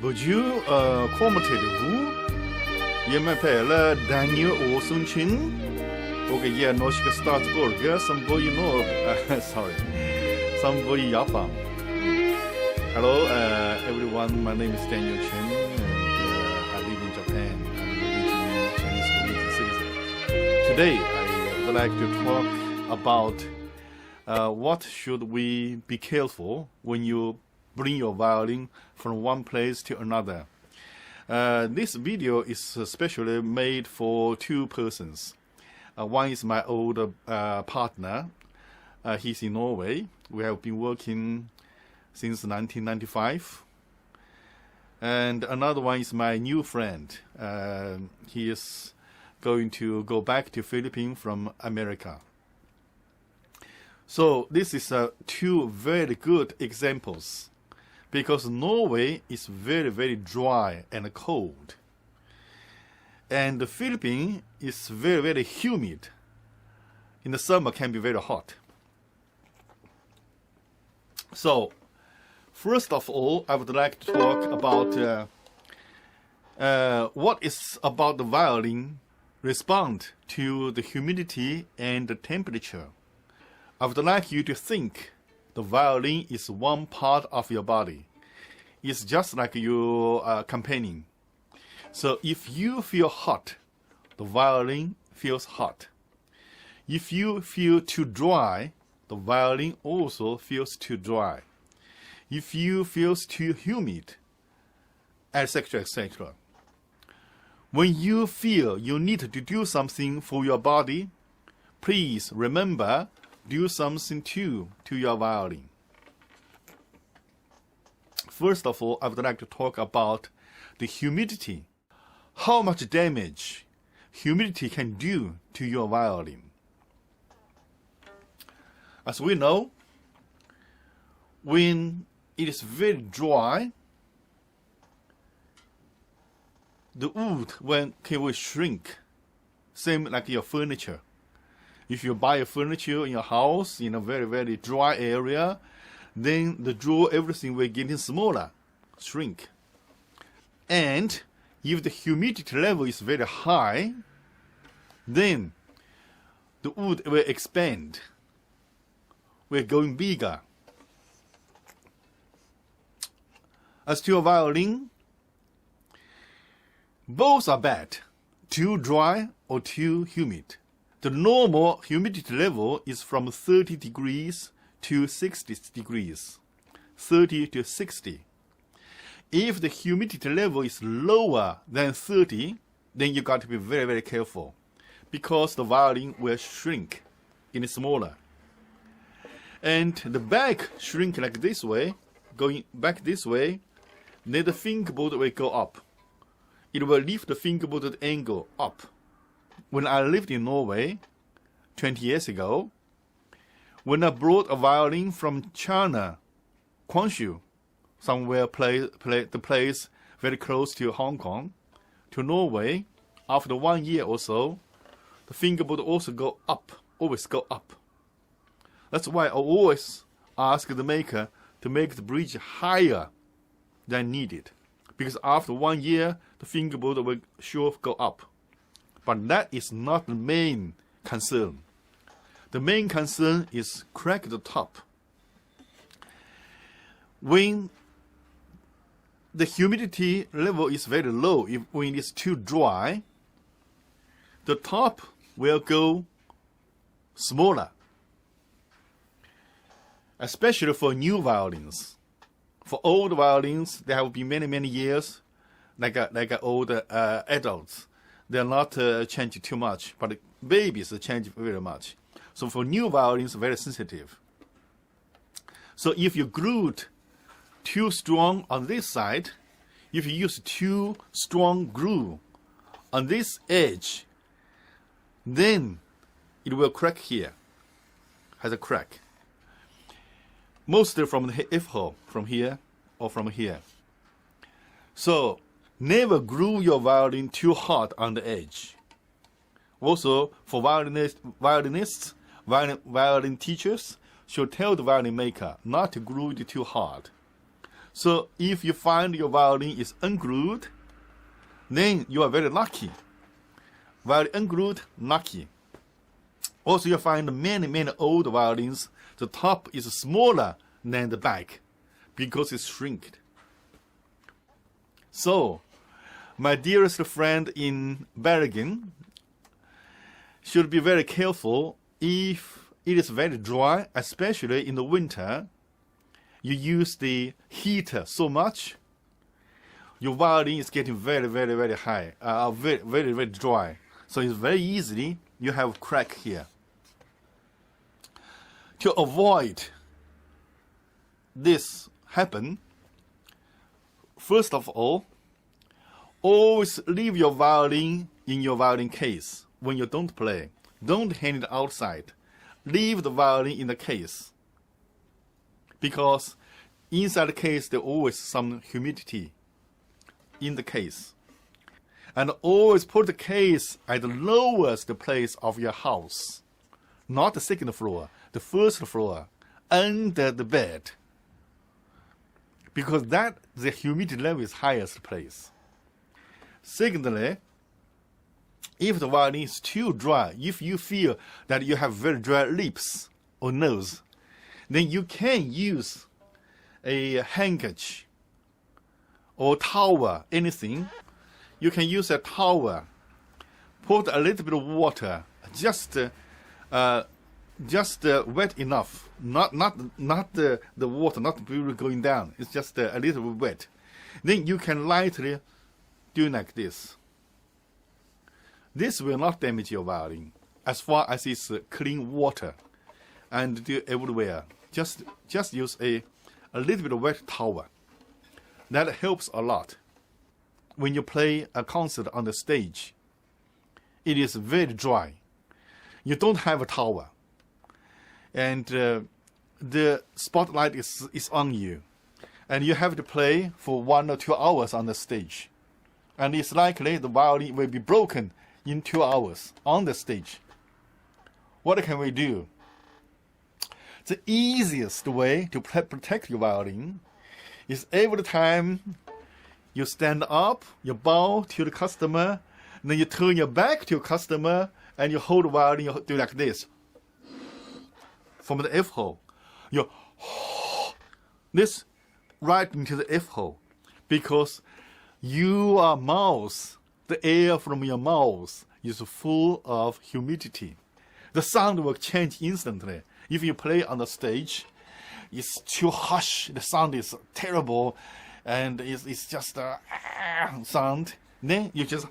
Bonjour, comment allez-vous? Je m'appelle Daniel Olsen-Chin. Okay, yeah, no, she start Borg. Some boy, sorry, some boy Japan. Hello, everyone. My name is Daniel Chen, and I live in Japan. I'm originally Chinese Norwegian citizen. Today, I would like to talk about what should we be careful when you bring your violin from one place to another. This video is specially made for two persons. One is my old partner. He's in Norway. We have been working since 1995. And another one is my new friend. He is going to go back to Philippines from America. So this is two very good examples, because Norway is very, very dry and cold. And the Philippines is very, very humid. In the summer can be very hot. So, first of all, I would like to talk about what is about the violin respond to the humidity and the temperature. I would like you to think the violin is one part of your body. It's just like your companion. So if you feel hot, the violin feels hot. If you feel too dry, the violin also feels too dry. If you feel too humid, etc., etc. When you feel you need to do something for your body, please remember, do something too to your violin. First of all, I would like to talk about the humidity. How much damage humidity can do to your violin. As we know, when it is very dry, the wood will shrink, same like your furniture. If you buy a furniture in your house in a very, very dry area, then the drawer, everything will get smaller, shrink. And if the humidity level is very high, then the wood will expand. We're going bigger. As to a violin, both are bad, too dry or too humid. The normal humidity level is from 30 degrees to 60 degrees, 30 to 60. If the humidity level is lower than 30, then you got to be very, very careful, because the violin will shrink, getting smaller. And the back shrink like this way, going back this way, then the fingerboard will go up. It will lift the fingerboard angle up. When I lived in Norway 20 years ago, when I brought a violin from China, Guangzhou, somewhere the place very close to Hong Kong, to Norway, after 1 year or so, the fingerboard also go up, always go up. That's why I always ask the maker to make the bridge higher than needed, because after 1 year, the fingerboard will sure go up. But that is not the main concern. The main concern is crack the top. When the humidity level is very low, when it's too dry, the top will go smaller. Especially for new violins. For old violins, they have been many, many years, like old adults. They're not changing too much, but babies change very much. So for new violins, very sensitive. So if you glued too strong on this side, if you use too strong glue on this edge, then it will crack here, has a crack. Mostly from the F-hole, from here or from here. So never glue your violin too hard on the edge. Also, for violinists, violin teachers should tell the violin maker not to glue it too hard. So if you find your violin is unglued, then you are very lucky. Violin unglued, lucky. Also, you find many old violins, the top is smaller than the back because it's shrinked. So, my dearest friend in Bergen should be very careful if it is very dry, especially in the winter. You use the heater so much, your violin is getting very high, very dry. So it's very easily you have crack here. To avoid this happen, first of all, always leave your violin in your violin case when you don't play. Don't hang it outside. Leave the violin in the case. Because inside the case, there's always some humidity in the case. And always put the case at the lowest place of your house. Not the second floor, the first floor, under the bed. Because that, the humidity level is highest place. Secondly, if the violin is too dry, if you feel that you have very dry lips or nose, then you can use a handkerchief or towel, anything. You can use a towel, put a little bit of water, just wet enough, not the water, not really going down. It's just a little bit wet. Then you can lightly do like this. This will not damage your violin as far as it's clean water, and do everywhere. Just use a little bit of wet towel. That helps a lot. When you play a concert on the stage, it is very dry. You don't have a towel, and the spotlight is on you, and you have to play for 1 or 2 hours on the stage, and it's likely the violin will be broken in 2 hours on the stage. What can we do? The easiest way to protect your violin is every time you stand up, you bow to the customer, then you turn your back to your customer, and you hold the violin, you do like this. From the F hole, you this right into the F hole, because your mouth, the air from your mouth is full of humidity. The sound will change instantly. If you play on the stage, it's too harsh, the sound is terrible, and it's just a sound. Then you just,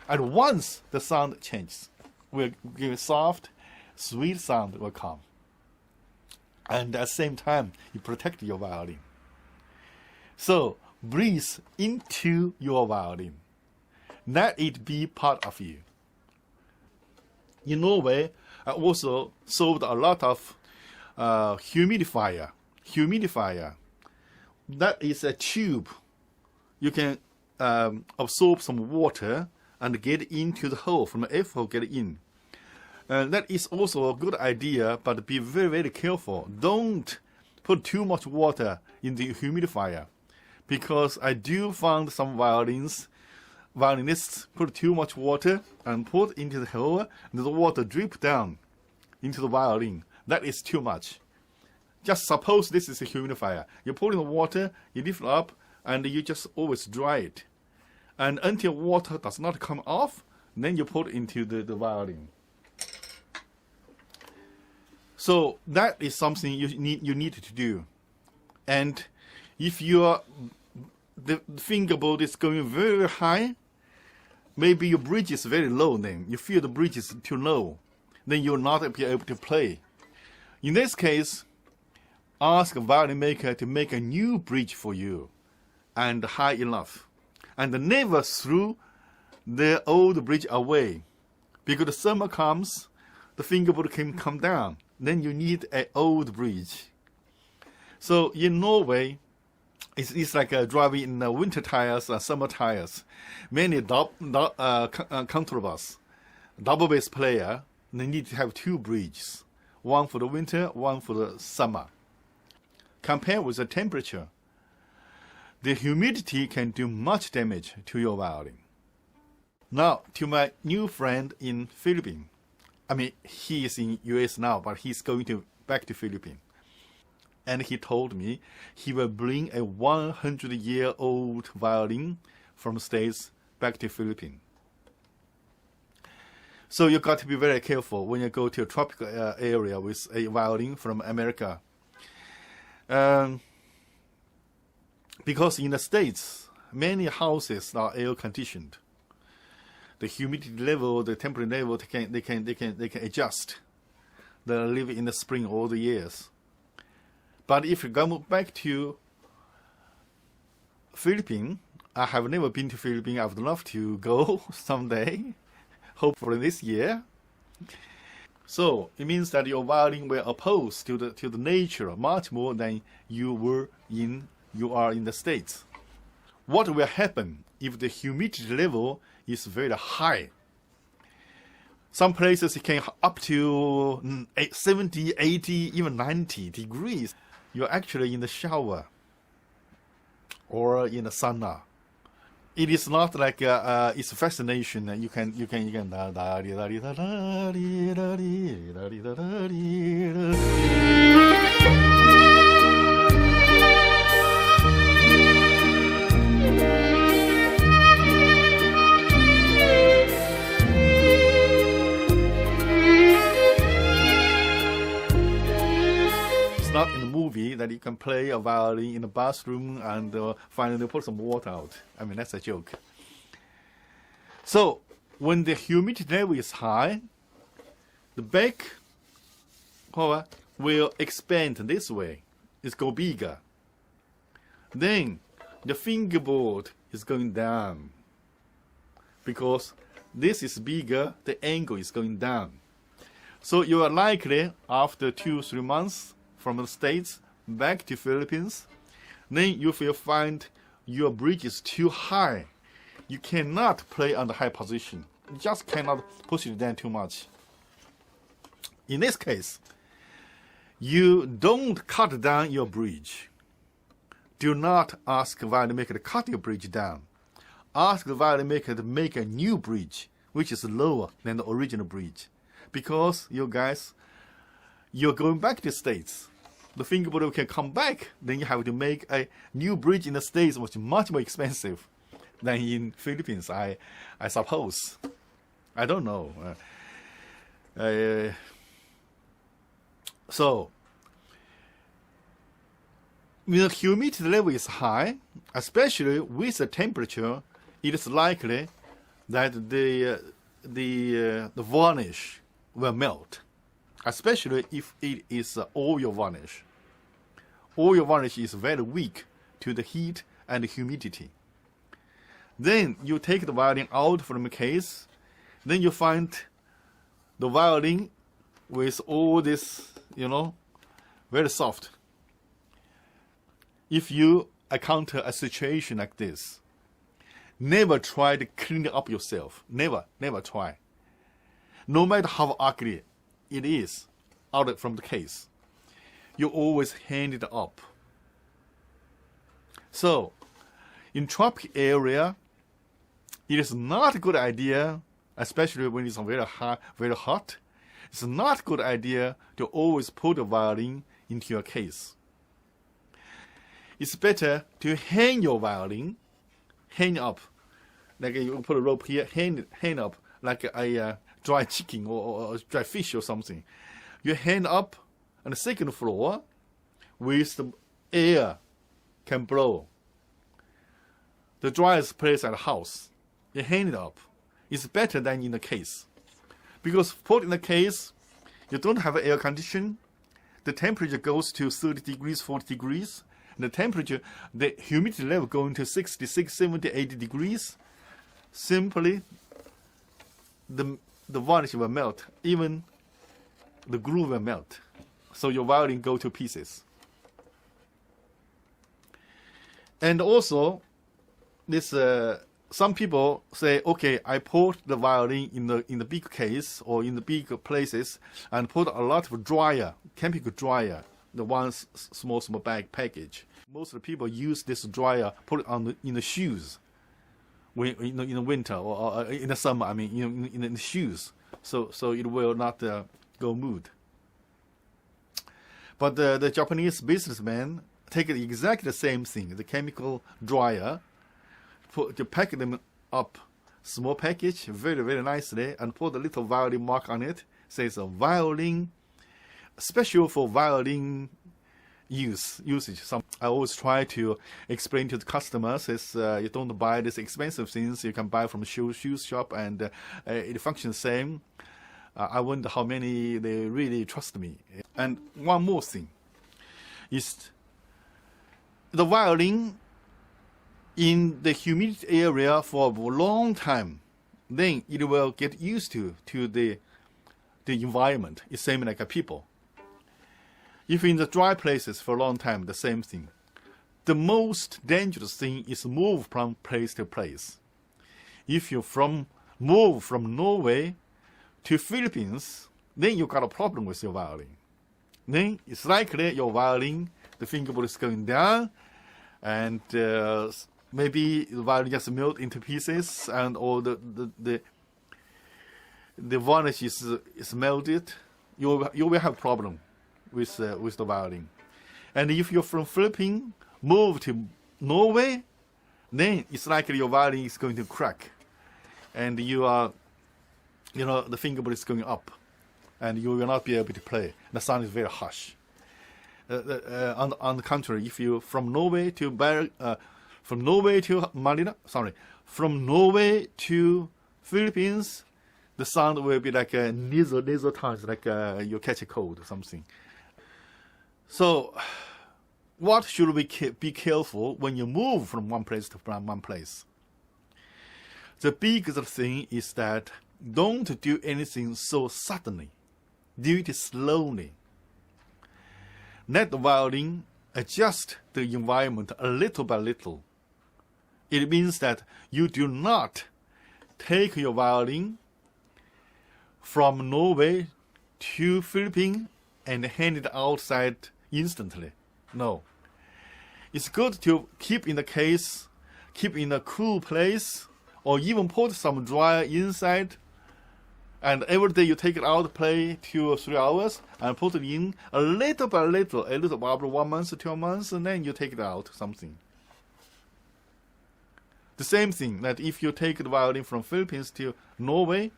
at once the sound changes. Will give a soft, sweet sound will come. And at the same time, you protect your violin. So breathe into your violin. Let it be part of you. In Norway, I also sold a lot of humidifier. That is a tube. You can absorb some water and get into the hole, from the F hole get in. That is also a good idea, but be very careful. Don't put too much water in the humidifier, because I do find some violinists put too much water and put into the hole, and the water drip down into the violin. That is too much. Just suppose this is a humidifier. You put in the water, you lift it up, and you just always dry it. And until water does not come off, then you put into the violin. So that is something you need to do. And if the fingerboard is going very high, maybe your bridge is very low, then you feel the bridge is too low, then you'll not be able to play. In this case, ask a violin maker to make a new bridge for you, and high enough, and never throw the old bridge away, because the summer comes, the fingerboard can come down, then you need an old bridge. So in Norway, it's like driving in winter tires and summer tires. Many contrabass, double bass player, they need to have 2 bridges, one for the winter, one for the summer. Compare with the temperature. the humidity can do much damage to your violin. Now, to my new friend in Philippines. I mean, he is in US now, but he's going back to Philippines. And he told me he will bring a 100-year-old violin from States back to Philippines. So you got to be very careful when you go to a tropical area with a violin from America. Because in the States, many houses are air-conditioned. The humidity level, the temperature level, they can adjust. They live in the spring all the years. But if you go back to Philippines, I have never been to Philippines. I would love to go someday, hopefully this year. So it means that your violin will oppose to the nature much more than you are in the States. What will happen if the humidity level is very high? Some places it can up to 70, 80, even 90 degrees. You're actually in the shower or in the sauna. It is not like it's a fascination. You can. Not in the movie that you can play a violin in the bathroom and finally put some water out. I mean, that's a joke. So, when the humidity level is high, the back will expand this way. It's go bigger. Then, the fingerboard is going down. Because this is bigger, the angle is going down. So, you are likely, after 2-3 months, from the States back to Philippines, then you will find your bridge is too high. You cannot play on the high position. You just cannot push it down too much. In this case, you don't cut down your bridge. Do not ask the violin maker to cut your bridge down. Ask the violin maker to make a new bridge, which is lower than the original bridge. Because you guys, you're going back to the States. The fingerboard can come back. Then you have to make a new bridge in the States, which is much more expensive than in Philippines, I suppose. I don't know. So, when the humidity level is high, especially with the temperature, it is likely that the varnish will melt. Especially if it is oil varnish. Oil varnish is very weak to the heat and the humidity. Then you take the violin out from the case. Then you find the violin with all this, very soft. If you encounter a situation like this, never try to clean it up yourself. Never try. No matter how ugly it is out from the case, you always hand it up. So, in tropical area, it is not a good idea, especially when it's very hot. It's not a good idea to always put a violin into your case. It's better to hang your violin, hang up, like you put a rope here, hang up like a dry chicken or dry fish or something. You hang up on the second floor with the air can blow. The driest place at the house. You hang it up. It's better than in the case. Because put in the case, you don't have air condition. The temperature goes to 30 degrees, 40 degrees. And the humidity level going to 66, 70, 80 degrees. Simply, the varnish will melt, even the glue will melt. So your violin go to pieces. And also, this some people say, okay, I put the violin in the big case or in the big places and put a lot of dryer, chemical dryer, the one small bag package. Most of the people use this dryer, put it on in the shoes, when in the winter or in the summer. I mean, in the shoes, so it will not go mood. But the Japanese businessmen take exactly the same thing, the chemical dryer, to pack them up, small package, very, very nicely, and put a little violin mark on it. Says a violin, special for violin usage. I always try to explain to the customers is you don't buy these expensive things you can buy from a shoe shop, and it functions the same. I wonder how many they really trust me. And one more thing is the violin in the humidity area for a long time, then it will get used to the environment. It's same like a people. If in the dry places for a long time, the same thing. The most dangerous thing is move from place to place. If you move from Norway to Philippines, then you got a problem with your violin. Then it's likely your violin, the fingerboard is going down, and maybe the violin just melt into pieces, and or the varnish is melted. You will have problem with the violin. And if you're from Philippines, move to Norway, then it's likely your violin is going to crack, and the fingerboard is going up, and you will not be able to play. The sound is very harsh. On the contrary, if you from Norway to Philippines, the sound will be like a nasal tones, like you catch a cold or something. So, what should we be careful when you move from one place to one place? The biggest thing is that don't do anything so suddenly. Do it slowly. Let the violin adjust the environment a little by little. It means that you do not take your violin from Norway to Philippines and hand it outside instantly. No. It's good to keep in the case, keep in a cool place, or even put some dryer inside, and every day you take it out, play 2 or 3 hours, and put it in a little by little, after 1 month, 2 months, and then you take it out, something. The same thing, that if you take the violin from Philippines to Norway,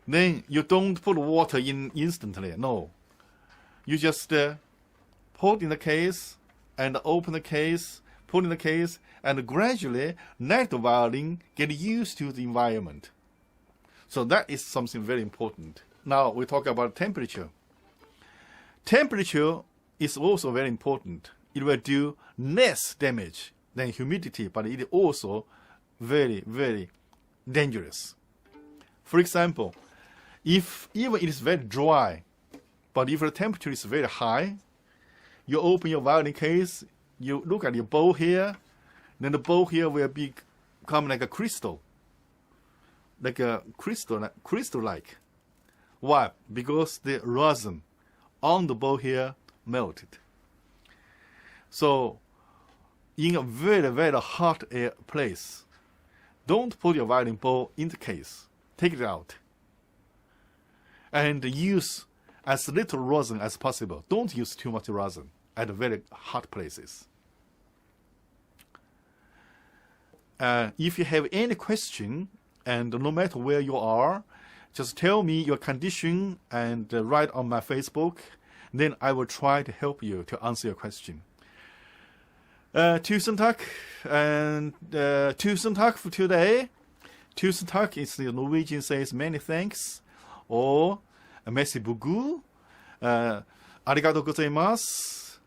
then you don't put water in instantly, no. You just put in the case, and open the case, put in the case, and gradually let the violin get used to the environment. So that is something very important. Now we talk about temperature. Temperature is also very important. It will do less damage than humidity, but it is also very, very dangerous. For example, if even it is very dry, but if the temperature is very high, you open your violin case, you look at your bow here, then the bow here will become like a crystal. Like a crystal-like. Why? Because the resin on the bow here melted. So, in a very, very hot air place, don't put your violin bow in the case. Take it out. And use as little resin as possible. Don't use too much resin at very hot places. If you have any question, and no matter where you are, just tell me your condition and write on my Facebook. Then I will try to help you to answer your question. Tusen takk. And tusen takk for today. Tusen takk is the Norwegian says many thanks. Or merci beaucoup. ありがとうございます。